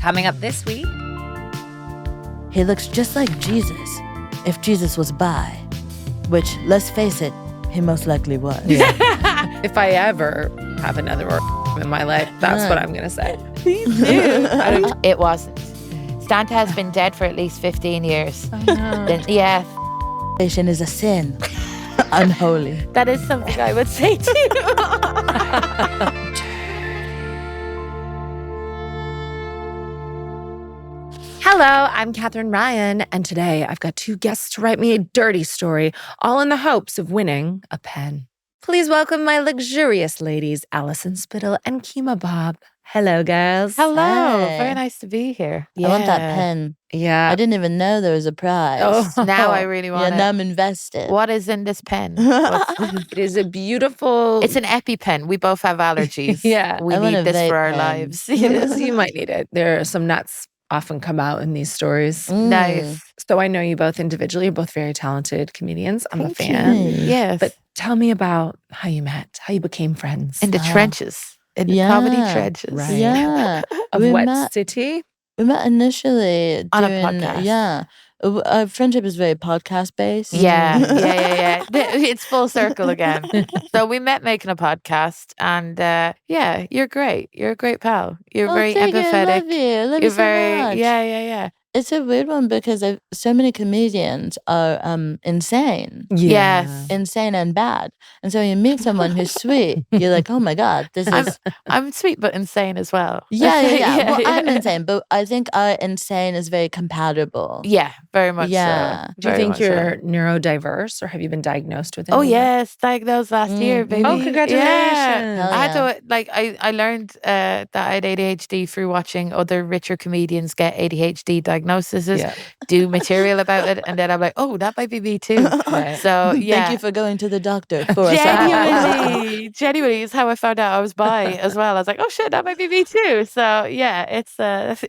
Coming up this week. He looks just like Jesus if Jesus was bi, which, let's face it, he most likely was. Yeah. If I ever have another in my life, that's what I'm going to say. Please do. It wasn't. Stanta has been dead for at least 15 years. Oh, no. Yeah. Is a sin. Unholy. That is something I would say to you. Hello, I'm Katherine Ryan, and today I've got two guests to write me a dirty story, all in the hopes of winning a pen. Please welcome my luxurious ladies, Alison, Spittle, and Kemah Bob. Hello, girls. Hello. Hi. Very nice to be here. I want that pen. Yeah. I didn't even know there was a prize. Oh, now I really want Yeah, it. now I'm invested. What is in this pen? It is a beautiful... It's an EpiPen. We both have allergies. Yeah. We I want need a this vape for our pen. lives. Yes, you might need it. There are some nuts often come out in these stories. Nice. So I know you both individually. You're both very talented comedians. I'm a Thank fan. you. Yes. But tell me about how you met, how you became friends. in the trenches. In the comedy trenches. Right. Yeah. Of we what met, city? we met initially On a doing, podcast. Yeah. Our friendship is very podcast based. Yeah. It's full circle again. So we met making a podcast, and yeah, you're great. You're a great pal. You're very thank empathetic. You. I love you. I love You're you so very much. yeah. It's a weird one because so many comedians are insane. Yes. Insane and bad. And so you meet someone who's sweet, you're like, oh my God, this is... I'm sweet but insane as well. Yeah. Well, I'm insane, but I think our insane is very compatible. Yeah, very much Yeah. so. Do you Very think much so. you're neurodiverse, or have you been diagnosed with it? Oh yes, diagnosed last year, baby. Oh, congratulations. Yeah. Hell I had yeah. to I learned that I had ADHD through watching other richer comedians get ADHD diagnoses, Yeah. do material about it, and then I'm like, oh, that might be me too. Right. So yeah. Thank you for going to the doctor for us. Genuinely is how I found out I was bi as well. I was like, oh shit, that might be me too. So yeah, it's That's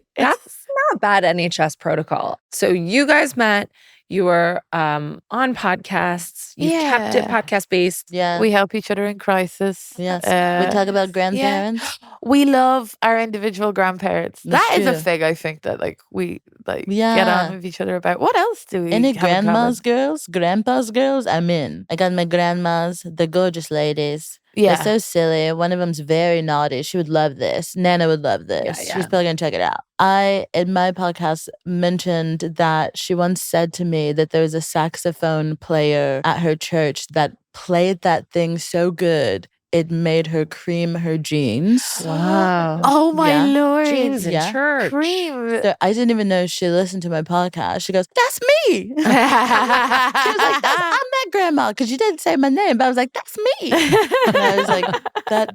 not bad NHS protocol. So you guys met, you were on podcasts, you kept it Yeah. podcast based. Yeah. we help each other in crisis. Yes. We talk about grandparents. We love our individual grandparents. That's That is a true. thing I think that we get Yeah. on with each other about. What else do we Any have in common? grandma's girls, grandpa's girls, I'm in. I got my grandmas, the gorgeous ladies. Yeah. They're so silly. One of them's very naughty. She would love this. Nana would love this. Yeah. She's probably going to check it out. I, in my podcast, mentioned that she once said to me that there was a saxophone player at her church that played that thing so good, it made her cream her jeans. Wow. Oh my Yeah. lord. Jeans in Yeah. church. Cream. So I didn't even know she listened to my podcast. She goes, that's me. She was like, I'm that grandma, because you didn't say my name, but I was like, that's me. And I was like,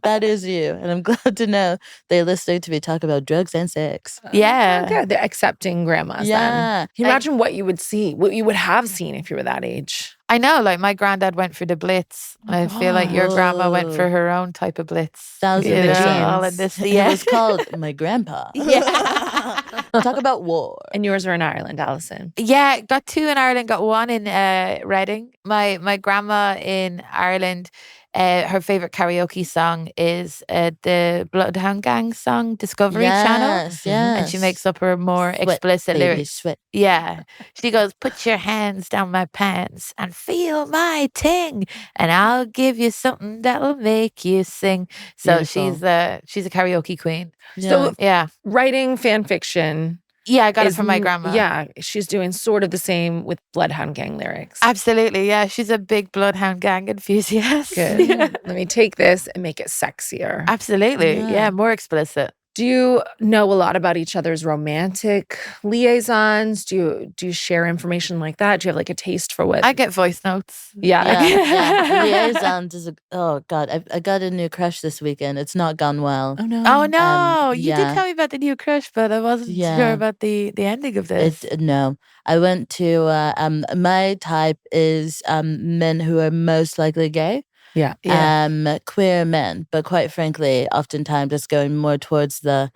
that is you. And I'm glad to know they're listening to me talk about drugs and sex. Yeah. Okay, they're accepting grandmas then. Yeah. Can you imagine what you would see, what you would have seen if you were that age? I know, like my granddad went for the blitz. I feel like your grandma went for her own type of blitz. Thousand You know, jeans. all of this. It Yeah. was called My Grandpa. Yeah. Talk about war. And yours are in Ireland, Alison. Yeah, got two in Ireland, got one in Reading. My grandma in Ireland, her favorite karaoke song is the Bloodhound Gang song, Discovery Channel. Yes. And she makes up her more Sweat, explicit baby, lyrics. sweat. Yeah. She goes, put your hands down my pants and feel my ting, and I'll give you something that'll make you sing. So Beautiful. she's a karaoke queen. So Yeah. writing fan fiction. Yeah, I got it is from my grandma. Yeah, she's doing sort of the same with Bloodhound Gang lyrics. Absolutely. Yeah. She's a big Bloodhound Gang enthusiast. Good. Yeah. Let me take this and make it sexier. Absolutely. Yeah. Yeah. More explicit. Do you know a lot about each other's romantic liaisons? Do you share information like that? Do you have like a taste for what? I get voice notes. yeah. Yeah. Liaisons is oh God, I got a new crush this weekend. It's not gone well. Oh no. Oh no. You yeah. did tell me about the new crush, but I wasn't Yeah. sure about the ending of this. No. I went to my type is men who are most likely gay. Yeah. Queer men, but quite frankly, oftentimes it's going more towards the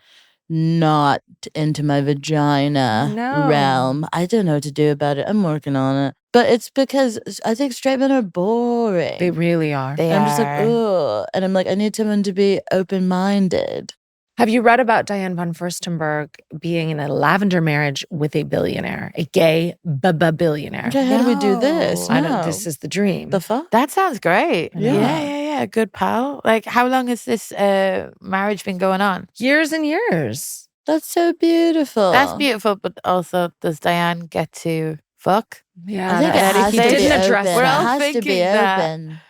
not into my vagina No. realm. I don't know what to do about it. I'm working on it. But it's because I think straight men are boring. They really are. They I'm just like, are. oh. And I'm like, I need someone to be open-minded. Have you read about Diane von Furstenberg being in a lavender marriage with a billionaire, a gay billionaire? Okay, how do we do this? I don't. No. This is the dream. The fuck? That sounds great. Yeah. Yeah. Good pal. Like, how long has this marriage been going on? Years and years. That's so beautiful. That's beautiful, but also, does Diane get to fuck? Yeah, I think it that- has he to be didn't address open. We're It all has to be thinking that. open.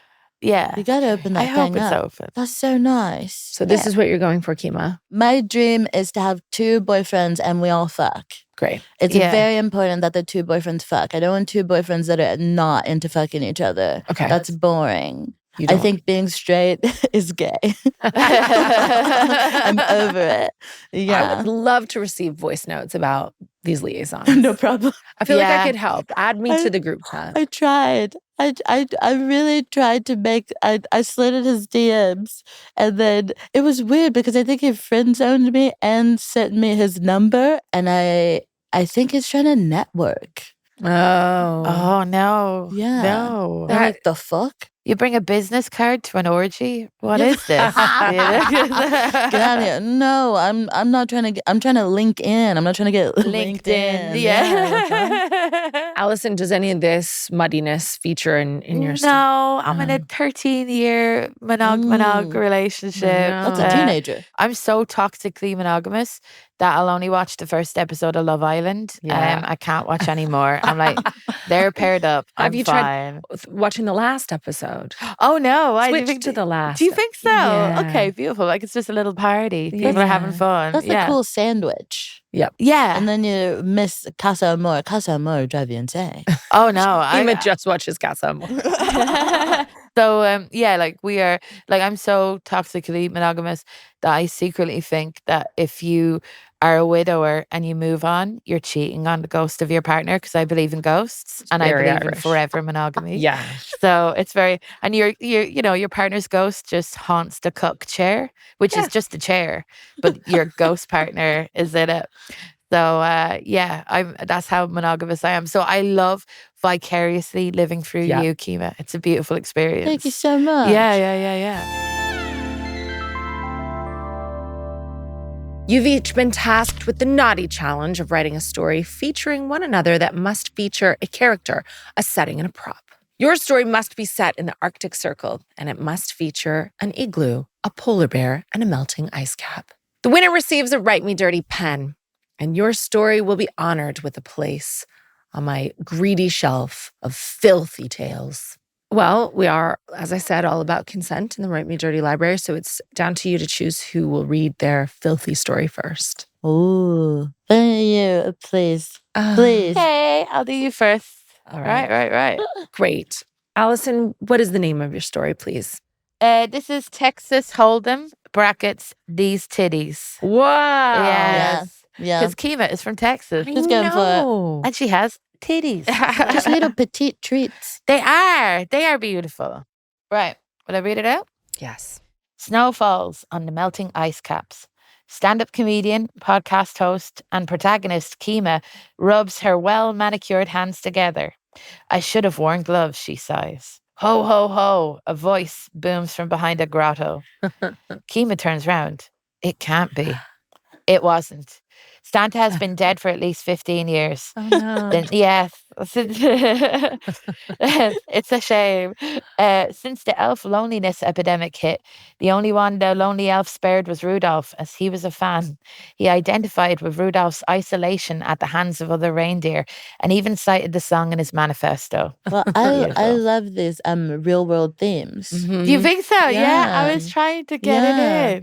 Yeah. You gotta open that I hope thing it's up. open. That's so nice. So this is what you're going for, Kemah. My dream is to have 2 boyfriends and we all fuck. Great. It's Yeah. very important that the 2 boyfriends fuck. I don't want 2 boyfriends that are not into fucking each other. Okay. That's boring. You I don't- think being straight is gay. I'm over it. I Yeah. would love to receive voice notes about these liaisons. No problem. I feel like I Yeah. could help. Add me to the group chat. I tried. I really tried to make. I slid in his DMs, and then it was weird because I think he friend zoned me and sent me his number, and I think he's trying to network. Oh. Oh, no. Yeah. No. I'm like, the fuck? You bring a business card to an orgy? What is this? Get out of here! No, I'm not trying to. I'm trying to link in. I'm not trying to get linked in. Yeah. Allison, does any of this muddiness feature in your story? No, I'm in a 13-year monog relationship. That's a teenager. I'm so toxically monogamous that I'll only watch the first episode of Love Island. Yeah. I can't watch anymore. I'm like, they're paired up. Have I'm you fine. tried watching the last episode? Oh no! Switch to the last. Do you think so? Yeah. Okay, beautiful. Like it's just a little party. People are having Yeah. fun. That's yeah. a cool sandwich. Yeah. And then you miss Casa Amor. Casa Amor would drive you insane. Oh no! Kemah just watches Casa Amor. So yeah, like we are, like I'm so toxically monogamous that I secretly think that if you are a widower and you move on, you're cheating on the ghost of your partner, because I believe in ghosts and I very believe in Irish. forever monogamy. Yeah. So it's very, and your partner's ghost just haunts the cook chair, which is just a chair, but your ghost partner is in it. So yeah, that's how monogamous I am. So I love vicariously living through you, Kemah. It's a beautiful experience. Thank you so much. Yeah. You've each been tasked with the naughty challenge of writing a story featuring one another that must feature a character, a setting, and a prop. Your story must be set in the Arctic Circle, and it must feature an igloo, a polar bear, and a melting ice cap. The winner receives a Write Me Dirty pen, and your story will be honored with a place on my greedy shelf of filthy tales. Well, we are, as I said, all about consent in the Write Me Dirty library, so it's down to you to choose who will read their filthy story first. Ooh. You, please. Please. Hey, I'll do you first. All right. Right. Great. Allison, what is the name of your story, please? This is Texas Hold'em, brackets, these titties. Wow. Yes. Yeah. Because Kemah is from Texas. Just going for And she has titties. just little petite treats. They are beautiful. Right. Will I read it out? Yes. Snow falls on the melting ice caps. Stand-up comedian, podcast host, and protagonist Kemah rubs her well-manicured hands together. I should have worn gloves, she sighs. Ho, ho, ho, a voice booms from behind a grotto. Kemah turns round. It can't be. It wasn't. Santa has been dead for at least 15 years. Oh, no. Then, yes, it's a shame. Since the elf loneliness epidemic hit, the only one the lonely elf spared was Rudolph, as he was a fan. He identified with Rudolph's isolation at the hands of other reindeer, and even cited the song in his manifesto. Well, I Beautiful. love these real world themes. Mhm. Do you think so? Yeah, I Yeah. was trying to get it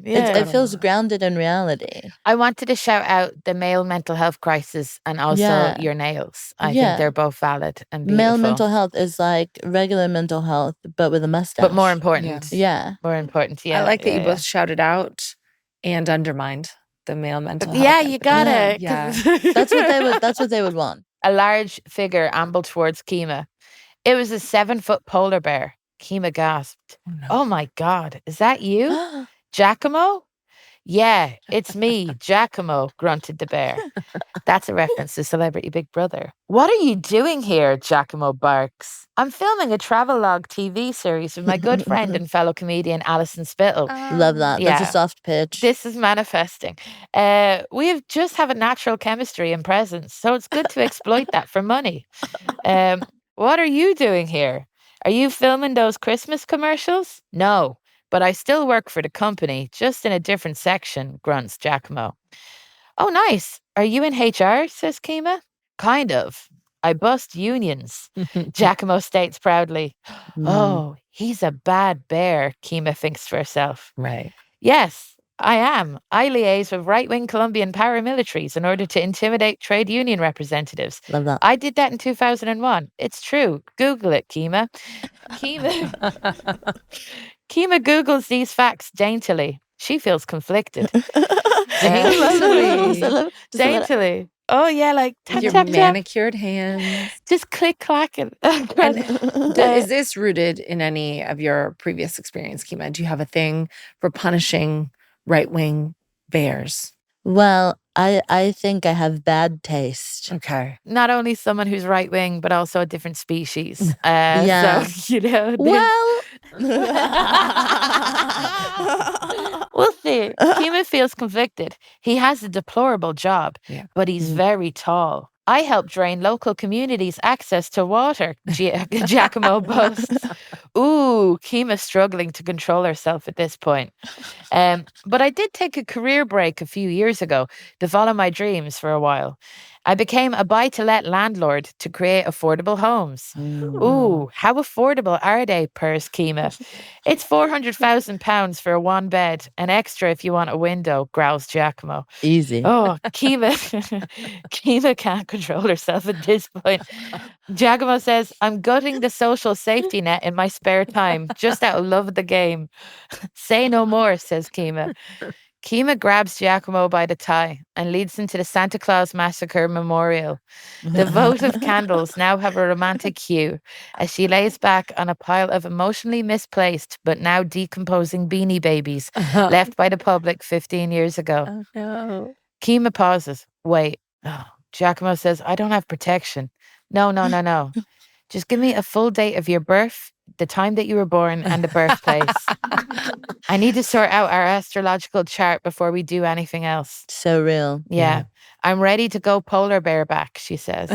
in. Yeah. It feels grounded in reality. I wanted to shout out the male mental health crisis and also Yeah. your nails. I Yeah. think they're both valid and beautiful. Male mental health is like regular mental health, but with a mustache. but more important. Yeah. More important. Yeah. I like that yeah, you both shouted out and undermined the male mental health. Yeah, you got Yeah. it. Yeah. That's what they would want. A large figure ambled towards Kemah. It was a 7-foot polar bear. Kemah gasped. Oh, no. Oh my God, is that you? Giacomo? Yeah, it's me, Giacomo, grunted the bear. That's a reference to Celebrity Big Brother. What are you doing here? Giacomo barks. I'm filming a travelogue TV series with my good friend and fellow comedian Alison Spittle. Love that. That's a Yeah. soft pitch. This is manifesting. We just have a natural chemistry and presence, so it's good to exploit that for money. What are you doing here? Are you filming those Christmas commercials? No, but I still work for the company, just in a different section, grunts Giacomo. Oh, nice. Are you in HR? Says Kemah. Kind of. I bust unions, Giacomo states proudly. Oh, he's a bad bear, Kemah thinks to herself. Right. Yes, I am. I liaise with right-wing Colombian paramilitaries in order to intimidate trade union representatives. Love that. I did that in 2001. It's true. Google it, Kemah. Kemah Googles these facts daintily. She feels conflicted. Daintily. Oh, yeah, like With your tap, tap. manicured hands. Just click, clack. And is this rooted in any of your previous experience, Kemah? Do you have a thing for punishing right-wing bears? Well, I think I have bad taste. Okay. Not only someone who's right wing, but also a different species. Yeah. So, Well, we'll see. Kemah feels conflicted. He has a deplorable job, but he's very tall. I help drain local communities' access to water, Giacomo boasts. Ooh, Kemah's struggling to control herself at this point. But I did take a career break a few years ago to follow my dreams for a while. I became a buy-to-let landlord to create affordable homes. Ooh, how affordable are they, purrs Kemah? It's £400,000 for a one bed, an extra if you want a window, growls Giacomo. easy. Oh, Kemah can't control herself at this point. Giacomo says, I'm gutting the social safety net in my spare time, just out of love of the game. Say no more, says Kemah. Kemah grabs Giacomo by the tie and leads him to the Santa Claus Massacre Memorial. The votive candles now have a romantic hue as she lays back on a pile of emotionally misplaced but now decomposing beanie babies left by the public 15 years ago. Oh, no. Kemah pauses. Wait. Oh, Giacomo says, I don't have protection. No. Just give me a full date of your birth, the time that you were born, and the birthplace. I need to sort out our astrological chart before we do anything else. So real. Yeah. I'm ready to go polar bear back, she says.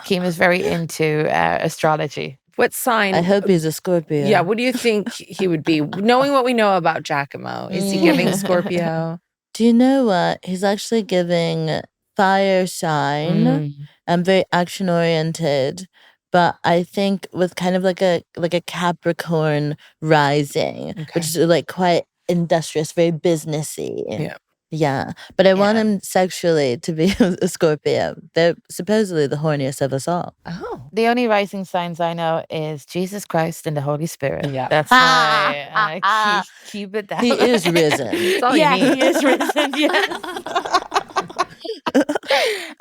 Kemah's very into astrology. What sign? I hope he's a Scorpio. Yeah, what do you think he would be? Knowing what we know about Giacomo, is he giving Scorpio? Do you know what? He's actually giving fire sign. I'm very action oriented, but I think with kind of like a Capricorn rising, which is like quite industrious, very businessy. Yeah. But I want him sexually to be a Scorpio. They're supposedly the horniest of us all. Oh. The only rising signs I know is Jesus Christ and the Holy Spirit. Yeah. That's why keep it that He way. is risen. That's all you need. He is risen, yes.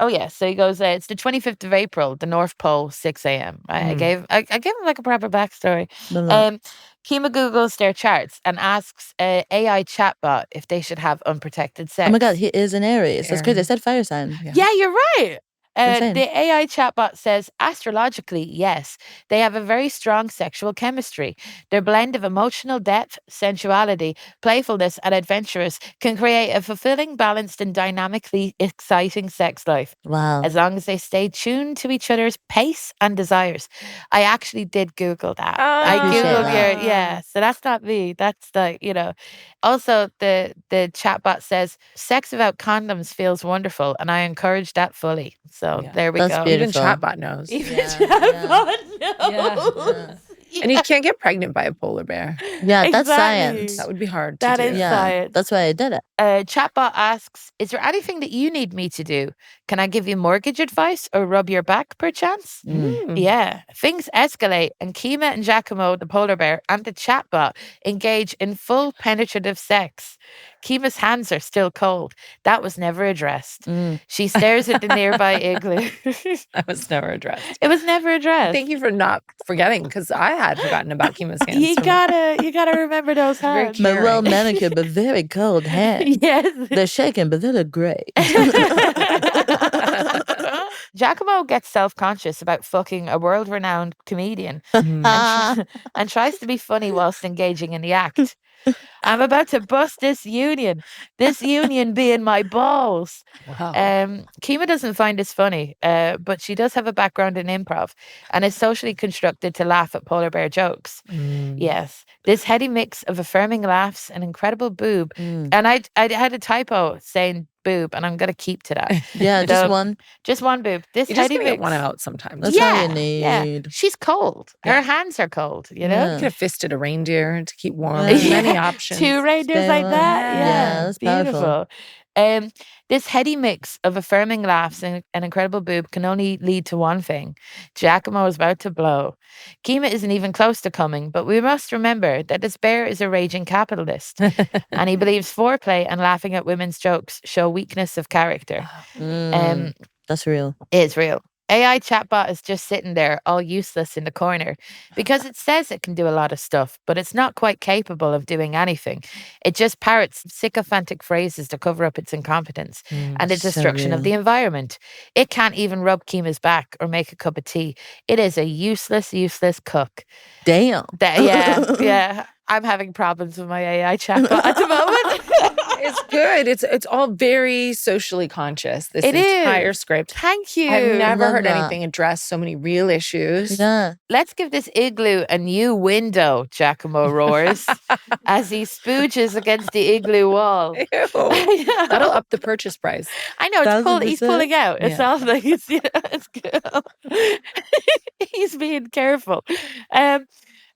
Oh, yeah. So he goes, it's the 25th of April, the North Pole, 6 a.m. Right? I gave him like a proper backstory. Kemah Googles their charts and asks an AI chatbot if they should have unprotected sex. Oh my God, he is an Aries. That's crazy. I said fire sign. Yeah, you're right. Insane. The AI chatbot says, astrologically, yes, they have a very strong sexual chemistry. Their blend of emotional depth, sensuality, playfulness, and adventurous can create a fulfilling, balanced, and dynamically exciting sex life. Wow. As long as they stay tuned to each other's pace and desires. I actually did Google that. I Googled so that's not me. That's Also, the chatbot says, sex without condoms feels wonderful, and I encourage that fully. So there we That's go. beautiful. Even chatbot knows. Even chatbot knows. And you can't get pregnant by a polar bear. Yeah, that's Exactly. science. That would be hard That to do. is Yeah, science. that's why I did it. Chatbot asks, is there anything that you need me to do? Can I give you mortgage advice or rub your back perchance? Yeah. Things escalate and Kemah and Giacomo, the polar bear, and the chatbot engage in full penetrative sex. Kemah's hands are still cold. That was never addressed. She stares at the nearby igloo. That was never addressed. It was never addressed. Thank you for not forgetting, because I had forgotten about Kemah's hands. You gotta remember those hands. Very My well manicured but very cold hands. Yes. They're shaking, but they look great. Giacomo gets self-conscious about fucking a world-renowned comedian and tries to be funny whilst engaging in the act. I'm about to bust this union being my balls. Wow. Kemah doesn't find this funny, but she does have a background in improv and is socially constructed to laugh at polar bear jokes. Yes. This heady mix of affirming laughs and incredible boob. And I had a typo saying boob, and I'm going to keep to that. Yeah, just one. Just one boob. This You just heady gotta get mix. one out sometimes. That's all you need. Yeah. She's cold. Her hands are cold, you know? You could have fisted a reindeer to keep warm. Yeah. Many options. 2 reindeers like warm. that. Yeah, that's beautiful. powerful. This heady mix of affirming laughs and an incredible boob can only lead to one thing. Giacomo is about to blow. Kemah isn't even close to coming, but we must remember that this bear is a raging capitalist, and he believes foreplay and laughing at women's jokes show weakness of character. That's real. It's real. AI chatbot is just sitting there all useless in the corner because it says it can do a lot of stuff, but it's not quite capable of doing anything. It just parrots sycophantic phrases to cover up its incompetence and the destruction of the environment. It can't even rub Kemah's back or make a cup of tea. It is a useless cook. Damn. Yeah. I'm having problems with my AI chatbot at the moment. It's good. It's all very socially conscious. This entire script. Thank you. I've never heard that. anything address so many real issues. Yeah. Let's give this igloo a new window, Giacomo roars, as he spooges against the igloo wall. Ew. That'll up the purchase price. I know, he's 1,000%. pulling out. It's Yeah. all like, it's good. He's being careful.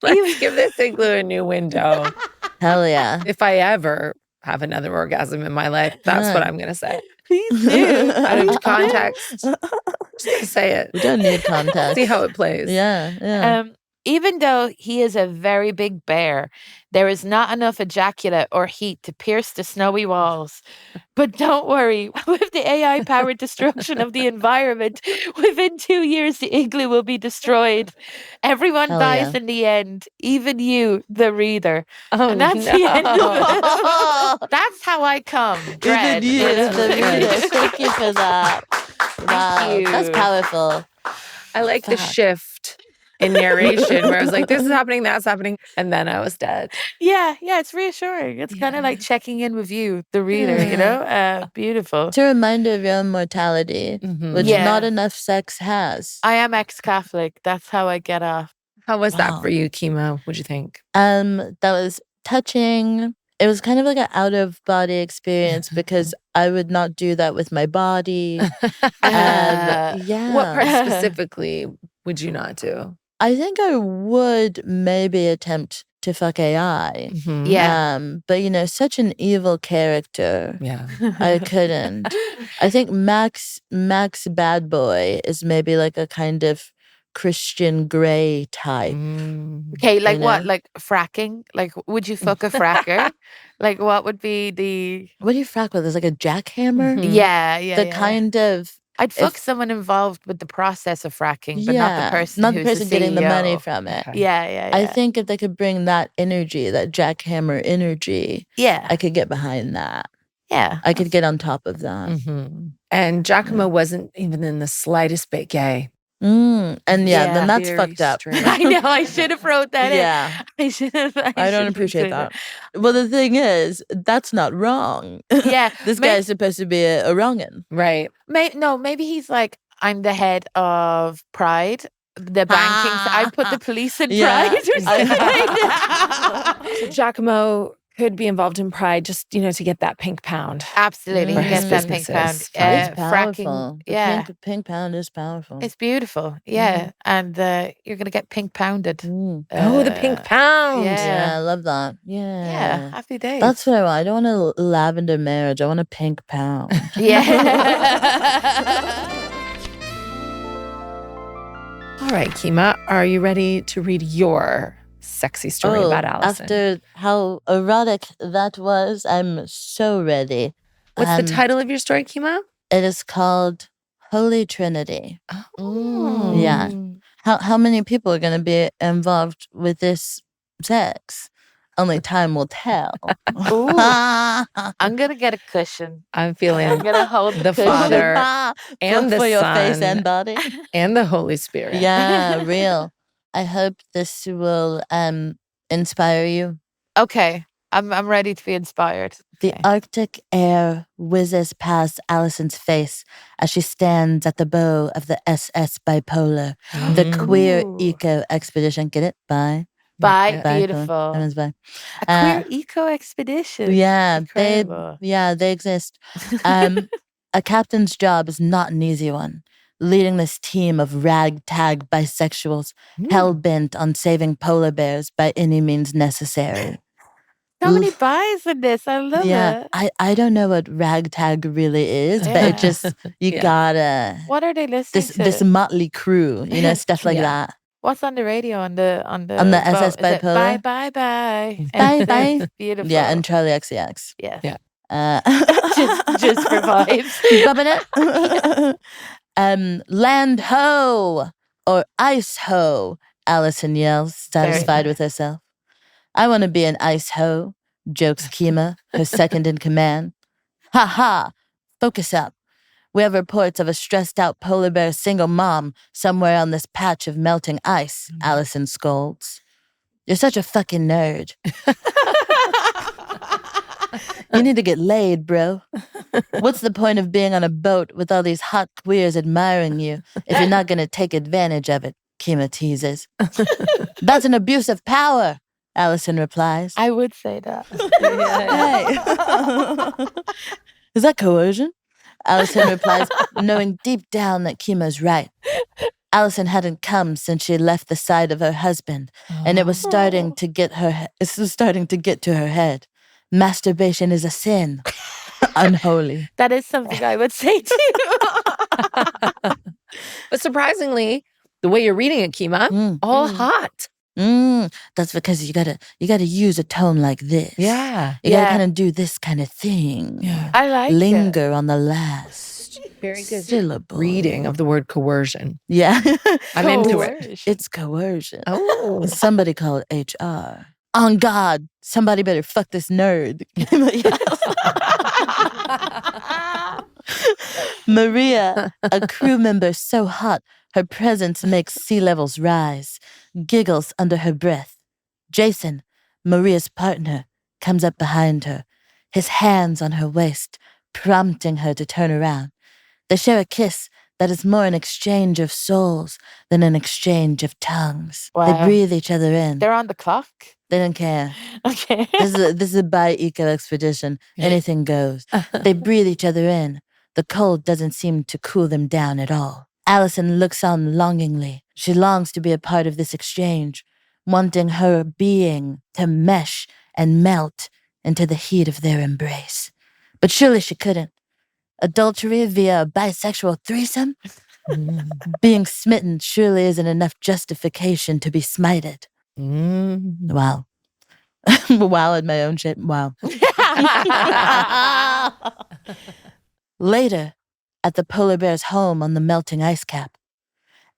Let's give this igloo a new window. Hell yeah. If I ever have another orgasm in my life, that's what I'm going to say. Please do. Out of context. Just say it. We don't need context. See how it plays. Yeah. Even though he is a very big bear, there is not enough ejaculate or heat to pierce the snowy walls. But don't worry, with the AI-powered destruction of the environment, within 2 years the igloo will be destroyed. Everyone Hell dies yeah. in the end, even you, the reader. Oh, And that's the end of it. That's how I come. Dread. Even you, the reader. Thank you for that. Wow. you. That's powerful. I like the Fuck. shift in narration where I was like, this is happening, that's happening. And then I was dead. Yeah, it's reassuring. It's kind of like checking in with you, the reader, you know? Beautiful. It's a reminder of your own mortality, which Yeah. not enough sex has. I am ex-Catholic. That's how I get off. How was that Wow. for you, Kemah? What'd you think? That was touching. It was kind of like an out of body experience because I would not do that with my body. Yeah. What part specifically would you not do? I think I would maybe attempt to fuck AI. Yeah. But you know, such an evil character. Yeah. I couldn't. I think Max Bad Boy is maybe like a kind of Christian Grey type. Okay, like You what? know? Like fracking? Like, would you fuck a fracker? Like, what would be the... What do you frack with? There's like a jackhammer? Yeah. The kind of I'd fuck if- someone involved with the process of fracking, but not the person not the who's person getting the money CEO. from it. Okay. Yeah. I think if they could bring that energy, that jackhammer energy, Yeah. I could get behind that. Yeah. I could get on top of that. And Giacomo wasn't even in the slightest bit gay. And Yeah, then that's very fucked up. straight. I know. I should have wrote that Yeah. in. I should have. I don't appreciate that. Well, the thing is, that's not wrong. Yeah. This guy is supposed to be a wrongin. Right. Maybe he's like, I'm the head of Pride, the banking. I put the police in Yeah. Pride or something like that. So Giacomo could be involved in Pride just, to get that pink pound. Absolutely. For He his gets that pink pound. businesses. It's Fracking. powerful. The Yeah. pink pound is powerful. It's beautiful. Yeah. And you're going to get pink pounded. Oh, the pink pound. yeah. I love that. Yeah. Yeah. Happy days. That's what I want. I don't want a lavender marriage. I want a pink pound. yeah. All right, Kemah, are you ready to read your sexy story about Alison. After how erotic that was, I'm so ready. What's the title of your story, Kemah? It is called Holy Trinity. Oh. Yeah. How many people are going to be involved with this sex? Only time will tell. I'm going to get a cushion. I'm feeling I'm going to hold the cushion. Father and the for your face Son and body. and the Holy Spirit. Yeah, real. I hope this will inspire you. Okay. I'm ready to be inspired. The Arctic air whizzes past Alison's face as she stands at the bow of the SS Bipolar, the queer eco expedition. Get it? Bye. Beautiful. That means bye. A queer eco expedition. Yeah, Incredible. they exist. A captain's job is not an easy one. Leading this team of ragtag bisexuals hell-bent on saving polar bears by any means necessary. How many buys in this? I love it. I don't know what ragtag really is, but it just, you gotta... What are they listening to? This motley crew, stuff like that. What's on the radio on the SS Bipolar? Bye. Bye. Beautiful. Yeah, and Charlie XCX. Yes. Yeah. Just for vibes. You bumping it? Land ho! Or ice ho, Alison yells, satisfied with herself. I want to be an ice ho, jokes Kemah, her second in command. Ha ha! Focus up. We have reports of a stressed-out polar bear single mom somewhere on this patch of melting ice, Alison scolds. You're such a fucking nerd. You need to get laid, bro. What's the point of being on a boat with all these hot queers admiring you if you're not going to take advantage of it, Kemah teases. That's an abuse of power, Alison replies. I would say that. Hey. Is that coercion? Alison replies, knowing deep down that Kemah's right. Alison hadn't come since she left the side of her husband, and it was starting to get to her head. Masturbation is a sin. Unholy. That is something I would say too. But surprisingly, the way you're reading it, Kemah, all hot. That's because you gotta use a tone like this. Yeah. You gotta kind of do this kind of thing. Yeah. I like Linger on the last Very good syllable. reading of the word coercion. Yeah. I'm into it. It's coercion. Oh. Somebody call it HR. On God, somebody better fuck this nerd. Maria, a crew member so hot her presence makes sea levels rise, giggles under her breath. Jason, Maria's partner, comes up behind her, his hands on her waist, prompting her to turn around. They share a kiss that is more an exchange of souls than an exchange of tongues. Wow. They breathe each other in. They're on the clock. They don't care. Okay. This is a bi-eco expedition. Anything goes. They breathe each other in. The cold doesn't seem to cool them down at all. Alison looks on longingly. She longs to be a part of this exchange, wanting her being to mesh and melt into the heat of their embrace. But surely she couldn't. Adultery via a bisexual threesome? Being smitten surely isn't enough justification to be smited. Wow. Wow in my own shit. Wow. Later, at the polar bear's home on the melting ice cap,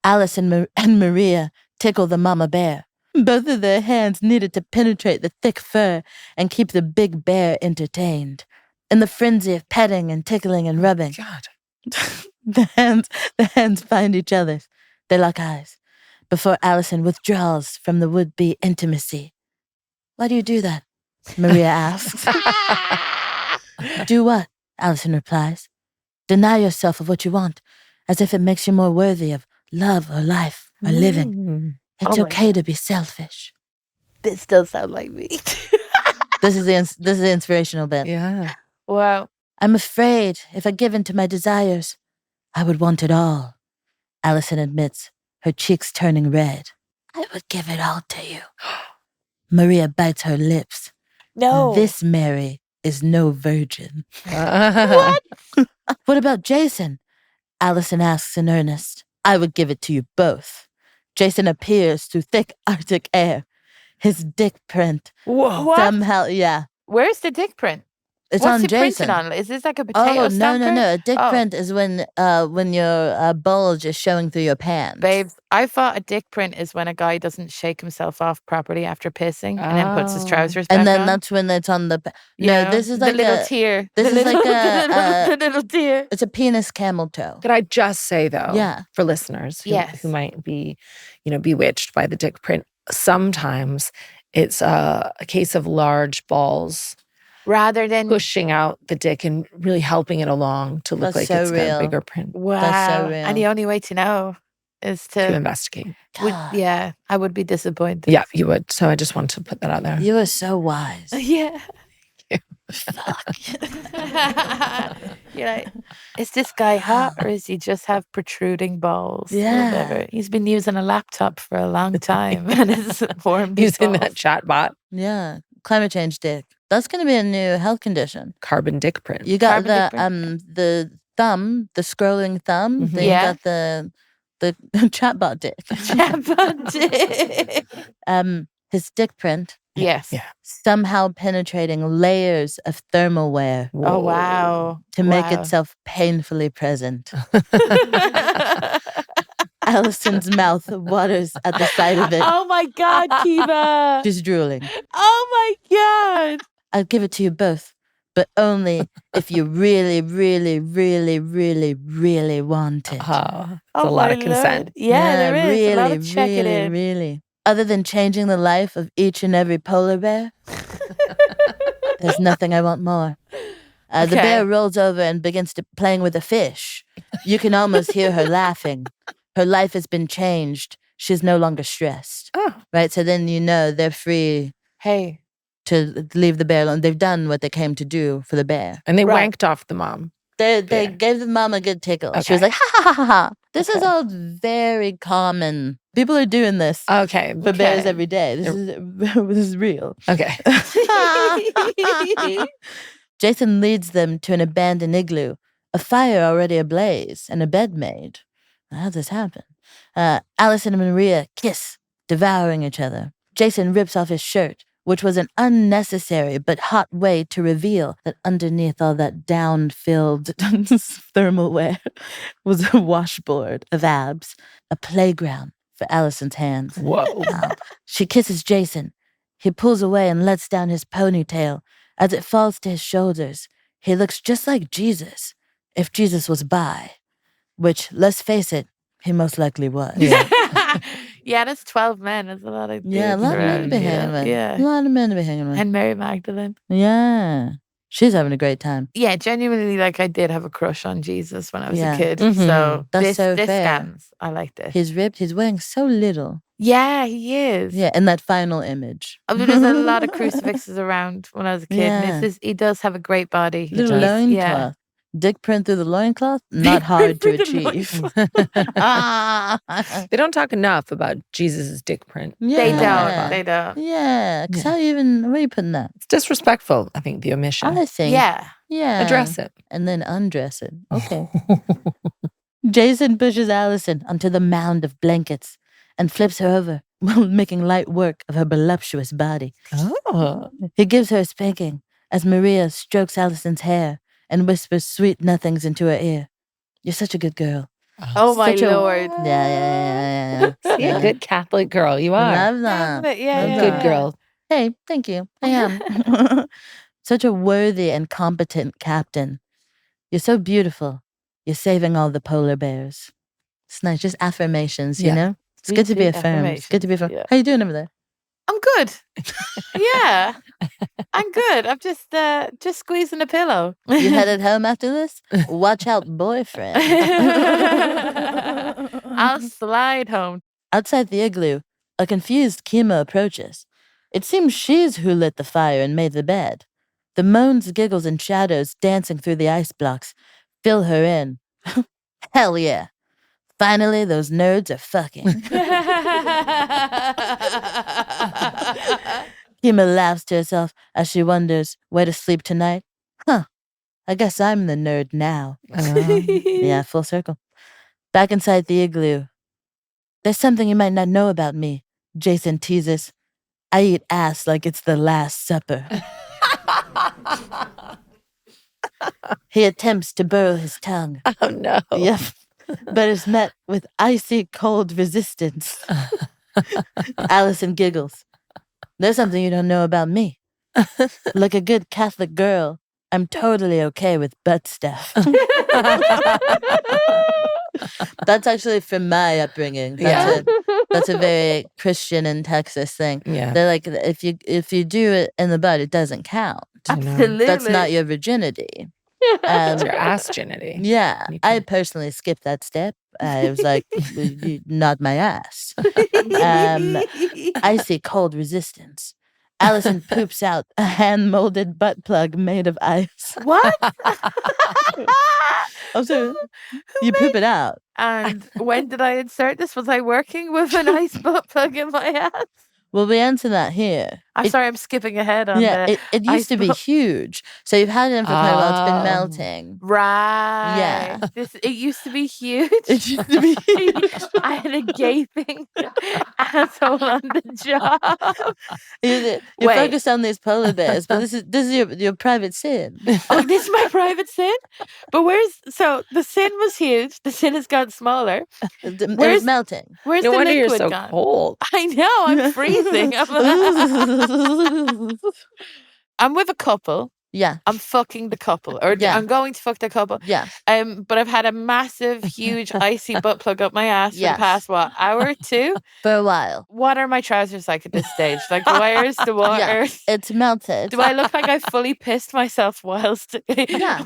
Alison and Maria tickle the mama bear. Both of their hands needed to penetrate the thick fur and keep the big bear entertained. In the frenzy of petting and tickling and rubbing, the hands find each other's. They lock eyes before Alison withdraws from the would-be intimacy. Why do you do that? Maria asks. Do what? Alison replies. Deny yourself of what you want, as if it makes you more worthy of love or life or living. It's okay to be selfish. This does sound like me. This is the inspirational bit. Yeah. Wow. I'm afraid if I give in to my desires, I would want it all. Alison admits, her cheeks turning red. I would give it all to you. Maria bites her lips. No. This Mary is no virgin. What? What about Jason? Alison asks in earnest. I would give it to you both. Jason appears through thick Arctic air. his dick print. Whoa. What? Somehow, yeah. Where's the dick print? It's What's on it Jason. printed on? Is this like a potato Oh, no. stamper? A dick Oh. print is when your bulge is showing through your pants. Babes, I thought a dick print is when a guy doesn't shake himself off properly after pissing and then puts his trousers back And then on. that's when it's on the... You No, know, this is the like little a... tear. This the is little, like a... the little tear. It's a penis camel toe. Could I just say, though, Yeah. for listeners Yes. who might be, bewitched by the dick print, sometimes it's a case of large balls Rather than pushing out the dick and really helping it along to look That's like so it's got real. a bigger print wow. That's so And real. the only way to know is to to investigate. God, yeah, I would be disappointed. Yeah, you would. So I just want to put that out there. you are so wise. Yeah. Fuck. You're like, is this guy hot or does he just have protruding balls? Yeah. Whatever. He's been using a laptop for a long time and has formed his Using that balls. chat bot, Yeah. Climate change dick. That's going to be a new health condition. carbon dick print. You got Carbon dick print. the thumb, the scrolling thumb. Mhm. Then Yeah. you got the chatbot dick. Chatbot dick. His dick print Yes. Yeah. somehow penetrating layers of thermal wear Oh, wow. to make Wow. itself painfully present. Alison's mouth waters at the sight of it. Oh my God, Kemah. She's drooling. Oh my God. I'll give it to you both, but only if you really, really, really, really, really want it. It's Oh a lot my of consent. Lord. Yeah, there is. Really, a lot of checking really, in. really. Other than changing the life of each and every polar bear, there's nothing I want more. The Okay. bear rolls over and begins to playing with a fish. You can almost hear her laughing. Her life has been changed. She's no longer stressed. Oh, Right? So then you know they're free Hey. to leave the bear alone. They've done what they came to do for the bear. and they Right. wanked off the mom. They Bear. gave the mom a good tickle. She was Okay. like, ha ha ha ha ha. This is Okay. all very common. People are doing this Okay. for bears Okay. every day. This is real. Okay. Jason leads them to an abandoned igloo, a fire already ablaze, and a bed made. How does this happen? Alison and Maria kiss, devouring each other. Jason rips off his shirt, which was an unnecessary but hot way to reveal that underneath all that down-filled thermal wear was a washboard of abs, a playground for Alison's hands. Whoa. She kisses Jason. He pulls away and lets down his ponytail. As it falls to his shoulders, he looks just like Jesus, if Jesus was bi, which, let's face it, he most likely was. Yeah. Yeah, that's 12 men. That's a lot of Yeah, a dudes lot of men around, to be hanging with. Yeah. A lot of men to be hanging with. And Mary Magdalene. Yeah. She's having a great time. Yeah, genuinely, like I did have a crush on Jesus when I was Yeah. a kid. Mhm. So That's this so this fair. scans. I like this. He's ripped. He's wearing so little. Yeah, he is. Yeah, in that final image. There's a lot of crucifixes around when I was a kid. Yeah. And he does have a great body. He Little does. loincloth. Yeah. Dick print through the loincloth? Not hard to Through the achieve. They don't talk enough about Jesus' dick print. They Yeah. don't. They don't. Yeah. 'Cause Yeah. how even, where are you putting that? It's disrespectful, I think, the omission. I think. Yeah. Yeah. Address it. And then undress it. Okay. Jason pushes Alison onto the mound of blankets and flips her over while making light work of her voluptuous body. Oh. He gives her a spanking as Maria strokes Alison's hair and whispers sweet nothings into her ear. You're such a good girl. Oh my Such a- Lord. Yeah. See, a good Catholic girl. You are. Love that. Yeah, Love yeah, Good that. girl. Hey, thank you. I am. Such a worthy and competent captain. You're so beautiful. You're saving all the polar bears. It's nice, just affirmations, you Yeah. know? It's Sweet, good to be sweet affirmed. It's good to be affirmed. affirmations, How you doing over there? I'm good. Yeah. I'm good. I'm just squeezing a pillow. You headed home after this? Watch out, boyfriend. I'll slide home. Outside the igloo, a confused Kemah approaches. It seems she's who lit the fire and made the bed. The moans, giggles, and shadows dancing through the ice blocks fill her in. Hell yeah. Finally, those nerds are fucking. Kemah laughs to herself as she wonders where to sleep tonight. Huh. I guess I'm the nerd now. Yeah, full circle. Back inside the igloo. There's something you might not know about me, Jason teases. I eat ass like it's the Last Supper. He attempts to burrow his tongue. Oh, no. Yep. But is met with icy cold resistance. Alison giggles. There's something you don't know about me. Like a good Catholic girl, I'm totally okay with butt stuff. That's actually from my upbringing. That's a very Christian and Texas thing. Yeah. They're like, if you do it in the butt, it doesn't count. Absolutely. That's not your virginity. It's your ass virginity. Yeah, I personally skipped that step. I was like, not my ass. Icy cold resistance. Alison poops out a hand-molded butt plug made of ice. What? I'm sorry. You poop it out. And when did I insert this? Was I working with an ice butt plug in my ass? Well, we answer that here. I'm sorry, I'm skipping ahead on it used to be huge. So you've had it in for quite a while. It's been melting. Right. Yeah. It used to be huge. It used to be huge. I had a gaping asshole on the job. You're Wait. focused on these polar bears, but this is your private sin. Oh, this is my private sin? But so the sin was huge. The sin has gotten smaller. It was melting. Where's No the wonder liquid you're so gone? cold. I know, I'm freezing. I'm with a couple. Yeah. I'm fucking the couple, or Yeah. I'm going to fuck the couple. Yeah. But I've had a massive, huge, icy butt plug up my ass for the past hour or two. For a while. What are my trousers like at this stage? Like, where's the water? Yeah. It's melted. Do I look like I fully pissed myself whilst? Yeah.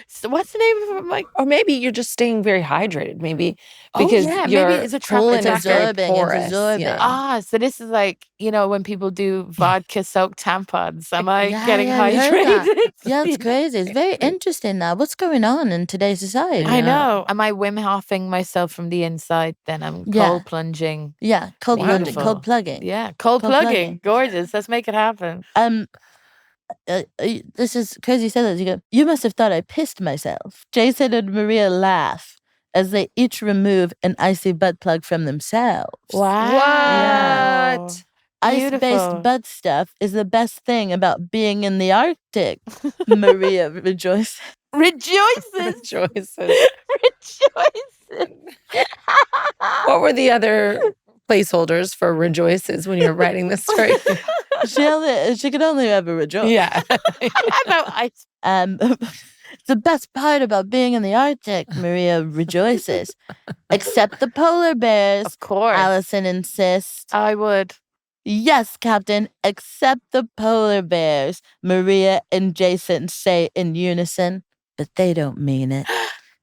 So what's the name of it? Or maybe you're just staying very hydrated. Maybe because maybe your it's a colon it's is very absorbing, it's porous. absorbing. Yeah. So this is like, when people do vodka-soaked tampons. Am I Yeah, getting yeah, I heard that. hydrated? Yeah, it's crazy. It's very interesting now. What's going on in today's society? I know. Am I Wim Hofing myself from the inside? Then I'm cold plunging. Yeah, cold plunging, Beautiful. cold plugging. Yeah, cold plugging. Gorgeous. Let's make it happen. This is crazy. You said that. You go, you must have thought I pissed myself. Jason and Maria laugh as they each remove an icy butt plug from themselves. Wow. What? Beautiful. Ice-based butt stuff is the best thing about being in the Arctic. Maria rejoices. Rejoices. What were the other placeholders for rejoices when you were writing this story? She could only ever rejoice. Yeah. About ice. The best part about being in the Arctic, Maria rejoices. Except the polar bears, Of course. Alison insists. I would. Yes, Captain, except the polar bears, Maria and Jason say in unison, but they don't mean it.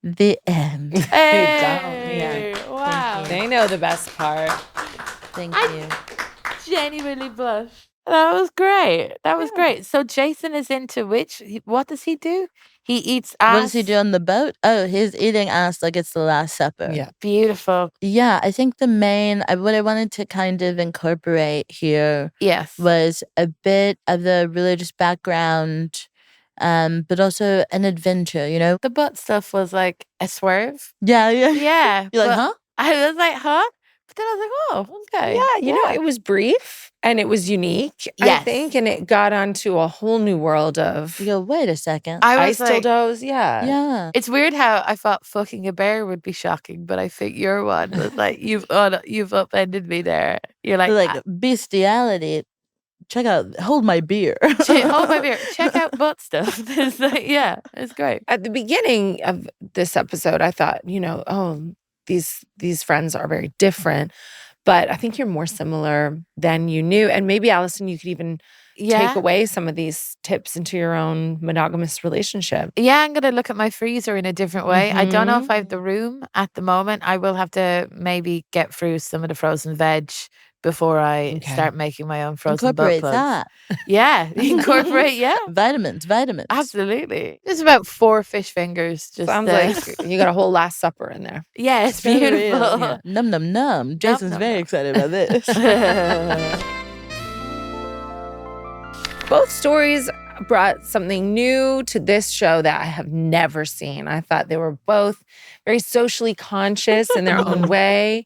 The end. Hey. Wow. They know the best part. Thank you. Genuinely blush. That was great. That was great. So Jason is into what does he do? He eats ass. What does he do on the boat? Oh, he's eating ass like it's the Last Supper. Yeah. Beautiful. Yeah, I think what I wanted to kind of incorporate here Yes. was a bit of the religious background, but also an adventure, The butt stuff was like a swerve. Yeah. Yeah. You're like, but huh? I was like, huh? But then I was like, oh, okay. Yeah, it was brief and it was unique, I Yes. think. And it got onto a whole new world of You go, wait a second. I ice was like, dildos. Yeah. Yeah. it's weird how I thought fucking a bear would be shocking, but I think your one was like, you've upended me there. You're like, Like bestiality. Check out, hold my beer. hold my beer. Check out butt stuff. It's like, yeah, it's great. At the beginning of this episode, I thought, these friends are very different. But I think you're more similar than you knew. And maybe, Alison, you could even take away some of these tips into your own monogamous relationship. Yeah, I'm going to look at my freezer in a different way. I don't know if I have the room at the moment. I will have to maybe get through some of the frozen veg before I start making my own frozen Incorporate butt plugs. that. Yeah, incorporate, Vitamins. Absolutely. There's about 4 fish fingers. Just Sounds like you got a whole Last Supper in there. yeah, it's Very beautiful. real, yeah. Num num num. Jason's num, very num. excited about this. Both stories brought something new to this show that I have never seen. I thought they were both very socially conscious in their own way.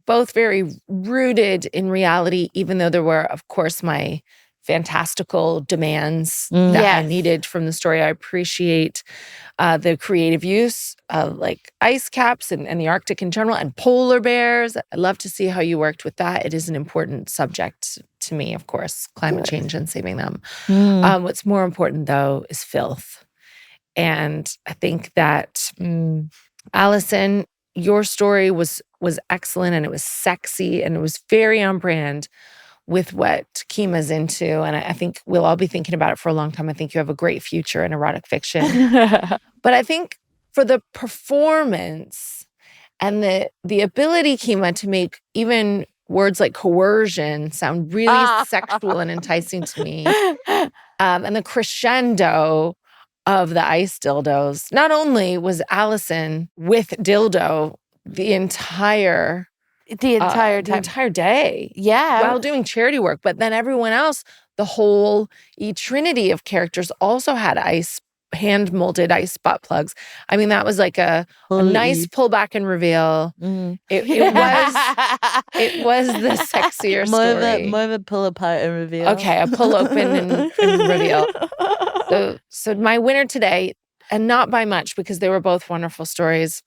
both very rooted in reality, even though there were, of course, my fantastical demands that I Yes. needed from the story. I appreciate the creative use of like ice caps and the Arctic in general and polar bears. I love to see how you worked with that. It is an important subject to me, of course, climate change and saving them. What's more important, though, is filth. And I think that, Alison, your story was excellent, and it was sexy, and it was very on brand with what Kemah's into. And I think we'll all be thinking about it for a long time. I think you have a great future in erotic fiction. But I think for the performance and the ability, Kemah, to make even words like coercion sound really sexual and enticing to me, and the crescendo of the ice dildos. Not only was Alison with dildo the entire day, while doing charity work, but then everyone else, the whole trinity of characters, also had hand molded ice butt plugs. I mean, that was like a nice pullback and reveal. It was the sexier story. More of a pull apart and reveal. Okay, a pull open and reveal. So my winner today, and not by much because they were both wonderful stories,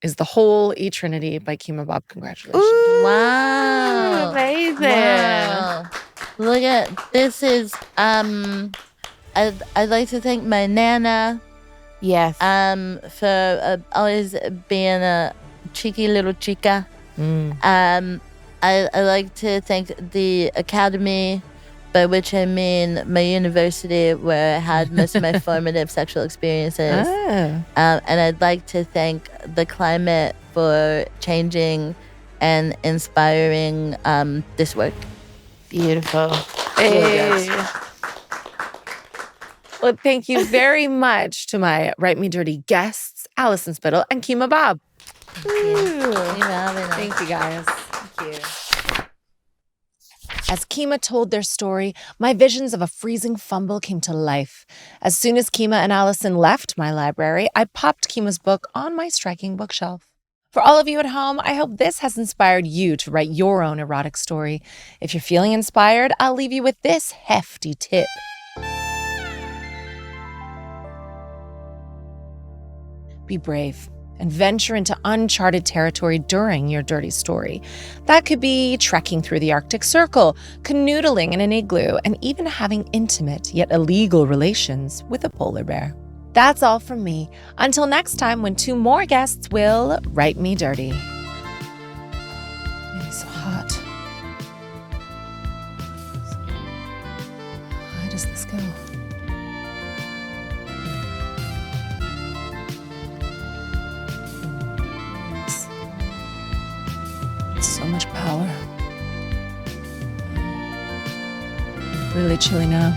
is The Whole Trinity by Kemah Bob. Congratulations. Ooh, wow. Amazing. Wow. Look at this is I'd like to thank my Nana. Yes. For always being a cheeky little chica. I like to thank the Academy, by which I mean my university, where I had most of my formative sexual experiences. And I'd like to thank the climate for changing and inspiring this work. Beautiful. Hey. Well, thank you very much to my Write Me Dirty guests, Alison Spittle and Kemah Bob. Thank you, guys. Thank you. As Kemah told their story, my visions of a freezing fumble came to life. As soon as Kemah and Alison left my library, I popped Kemah's book on my striking bookshelf. For all of you at home, I hope this has inspired you to write your own erotic story. If you're feeling inspired, I'll leave you with this hefty tip. Be brave and venture into uncharted territory during your dirty story. That could be trekking through the Arctic Circle, canoodling in an igloo, and even having intimate yet illegal relations with a polar bear. That's all from me. Until next time, when 2 more guests will write me dirty. It's so hot. Why does this go? So much power. Really chilly now.